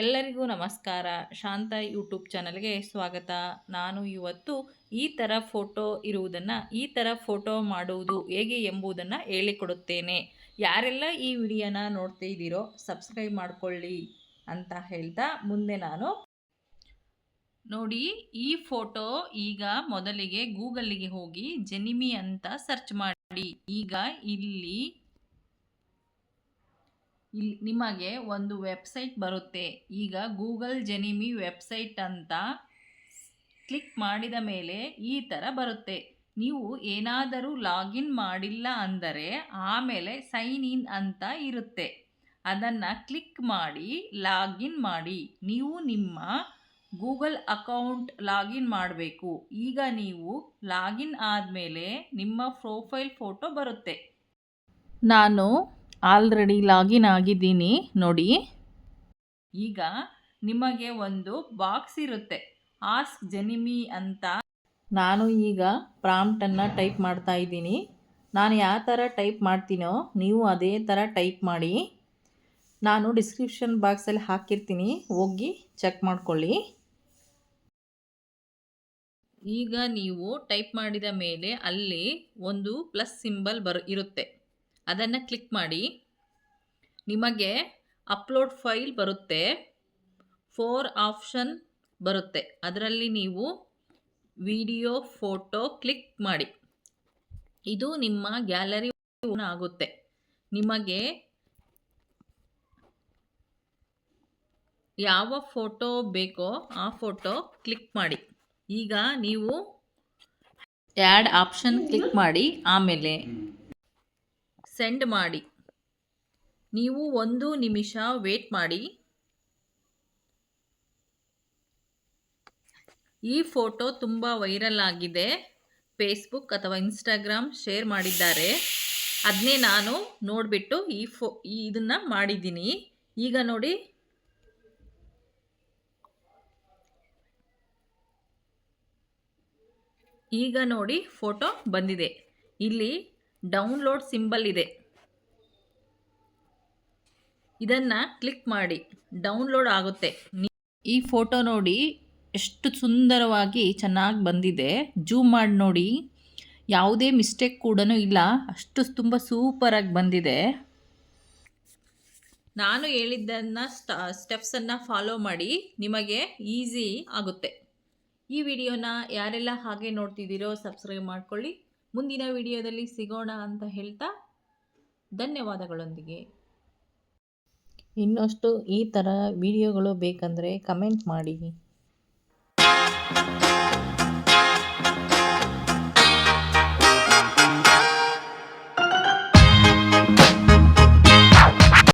ಎಲ್ಲರಿಗೂ ನಮಸ್ಕಾರ. ಶಾಂತ ಯೂಟ್ಯೂಬ್ ಚಾನಲ್ಗೆ ಸ್ವಾಗತ. ನಾನು ಇವತ್ತು ಈ ಥರ ಫೋಟೋ ಇರುವುದನ್ನು, ಈ ಥರ ಫೋಟೋ ಮಾಡುವುದು ಹೇಗೆ ಎಂಬುದನ್ನು ಹೇಳಿಕೊಡುತ್ತೇನೆ. ಯಾರೆಲ್ಲ ಈ ವಿಡಿಯೋನ ನೋಡ್ತಾ ಇದ್ದೀರೋ ಸಬ್ಸ್ಕ್ರೈಬ್ ಮಾಡಿಕೊಳ್ಳಿ ಅಂತ ಹೇಳ್ತಾ ಮುಂದೆ ನಾನು ನೋಡಿ, ಈ ಫೋಟೋ ಈಗ ಮೊದಲಿಗೆ ಗೂಗಲ್ಲಿಗೆ ಹೋಗಿ ಜೆನಿಮಿ ಅಂತ ಸರ್ಚ್ ಮಾಡಿ. ಈಗ ಇಲ್ಲಿ ನಿಮಗೆ ಒಂದು ವೆಬ್ಸೈಟ್ ಬರುತ್ತೆ. ಈಗ ಗೂಗಲ್ ಜೆನಿಮಿ ವೆಬ್ಸೈಟ್ ಅಂತ ಕ್ಲಿಕ್ ಮಾಡಿದ ಮೇಲೆ ಈ ಥರ ಬರುತ್ತೆ. ನೀವು ಏನಾದರೂ ಲಾಗಿನ್ ಮಾಡಿಲ್ಲ ಅಂದರೆ ಆಮೇಲೆ ಸೈನ್ ಇನ್ ಅಂತ ಇರುತ್ತೆ. ಅದನ್ನು ಕ್ಲಿಕ್ ಮಾಡಿ ಲಾಗಿನ್ ಮಾಡಿ. ನೀವು ನಿಮ್ಮ ಗೂಗಲ್ ಅಕೌಂಟ್ ಲಾಗಿನ್ ಮಾಡಬೇಕು. ಈಗ ನೀವು ಲಾಗಿನ್ ಆದಮೇಲೆ ನಿಮ್ಮ ಪ್ರೊಫೈಲ್ ಫೋಟೋ ಬರುತ್ತೆ. ನಾನು ಆಲ್ರೆಡಿ ಲಾಗಿನ್ ಆಗಿದ್ದೀನಿ ನೋಡಿ. ಈಗ ನಿಮಗೆ ಒಂದು ಬಾಕ್ಸ್ ಇರುತ್ತೆ, ಆಸ್ಕ್ ಜೆನಿಮಿ ಅಂತ. ನಾನು ಈಗ ಪ್ರಾಂಪ್ಟನ್ನು ಟೈಪ್ ಮಾಡ್ತಾ ಇದ್ದೀನಿ. ನಾನು ಯಾವ ಥರ ಟೈಪ್ ಮಾಡ್ತೀನೋ ನೀವು ಅದೇ ಥರ ಟೈಪ್ ಮಾಡಿ. ನಾನು ಡಿಸ್ಕ್ರಿಪ್ಷನ್ ಬಾಕ್ಸಲ್ಲಿ ಹಾಕಿರ್ತೀನಿ, ಹೋಗಿ ಚೆಕ್ ಮಾಡ್ಕೊಳ್ಳಿ. ಈಗ ನೀವು ಟೈಪ್ ಮಾಡಿದ ಮೇಲೆ ಅಲ್ಲಿ ಒಂದು ಪ್ಲಸ್ ಸಿಂಬಲ್ ಇರುತ್ತೆ. ಅದನ್ನು ಕ್ಲಿಕ್ ಮಾಡಿ. ನಿಮಗೆ ಅಪ್ಲೋಡ್ ಫೈಲ್ ಬರುತ್ತೆ. 4 ಆಪ್ಷನ್ ಬರುತ್ತೆ. ಅದರಲ್ಲಿ ನೀವು ವಿಡಿಯೋ, ಫೋಟೋ ಕ್ಲಿಕ್ ಮಾಡಿ. ಇದು ನಿಮ್ಮ ಗ್ಯಾಲರಿ ಆಗುತ್ತೆ. ನಿಮಗೆ ಯಾವ ಫೋಟೋ ಬೇಕೋ ಆ ಫೋಟೋ ಕ್ಲಿಕ್ ಮಾಡಿ. ಈಗ ನೀವು ಆ್ಯಡ್ ಆಪ್ಷನ್ ಕ್ಲಿಕ್ ಮಾಡಿ, ಆಮೇಲೆ ಸೆಂಡ್ ಮಾಡಿ. ನೀವು 1 ನಿಮಿಷ ವೇಟ್ ಮಾಡಿ. ಈ ಫೋಟೋ ತುಂಬ ವೈರಲ್ ಆಗಿದೆ. ಫೇಸ್ಬುಕ್ ಅಥವಾ ಇನ್ಸ್ಟಾಗ್ರಾಮ್ ಶೇರ್ ಮಾಡಿದ್ದಾರೆ. ಅದನ್ನೇ ನಾನು ನೋಡಿಬಿಟ್ಟು ಇದನ್ನು ಮಾಡಿದ್ದೀನಿ. ಈಗ ನೋಡಿ, ಫೋಟೋ ಬಂದಿದೆ. ಇಲ್ಲಿ ಡೌನ್ಲೋಡ್ ಸಿಂಬಲ್ ಇದೆ. ಇದನ್ನು ಕ್ಲಿಕ್ ಮಾಡಿ, ಡೌನ್ಲೋಡ್ ಆಗುತ್ತೆ. ಈ ಫೋಟೋ ನೋಡಿ ಎಷ್ಟು ಸುಂದರವಾಗಿ ಚೆನ್ನಾಗಿ ಬಂದಿದೆ. ಜೂಮ್ ಮಾಡಿ ನೋಡಿ, ಯಾವುದೇ ಮಿಸ್ಟೇಕ್ ಕೂಡ ಇಲ್ಲ. ಅಷ್ಟು ತುಂಬ ಸೂಪರಾಗಿ ಬಂದಿದೆ. ನಾನು ಹೇಳಿದ್ದನ್ನು ಸ್ಟೆಪ್ಸನ್ನು ಫಾಲೋ ಮಾಡಿ, ನಿಮಗೆ ಈಸಿ ಆಗುತ್ತೆ. ಈ ವಿಡಿಯೋನ ಯಾರೆಲ್ಲ ಹಾಗೆ ನೋಡ್ತಿದ್ದೀರೋ ಸಬ್ಸ್ಕ್ರೈಬ್ ಮಾಡ್ಕೊಳ್ಳಿ. ಮುಂದಿನ ವಿಡಿಯೋದಲ್ಲಿ ಸಿಗೋಣ ಅಂತ ಹೇಳ್ತಾ ಧನ್ಯವಾದಗಳೊಂದಿಗೆ. ಇನ್ನಷ್ಟು ಈ ಥರ ವಿಡಿಯೋಗಳು ಬೇಕಂದರೆ ಕಮೆಂಟ್ ಮಾಡಿ.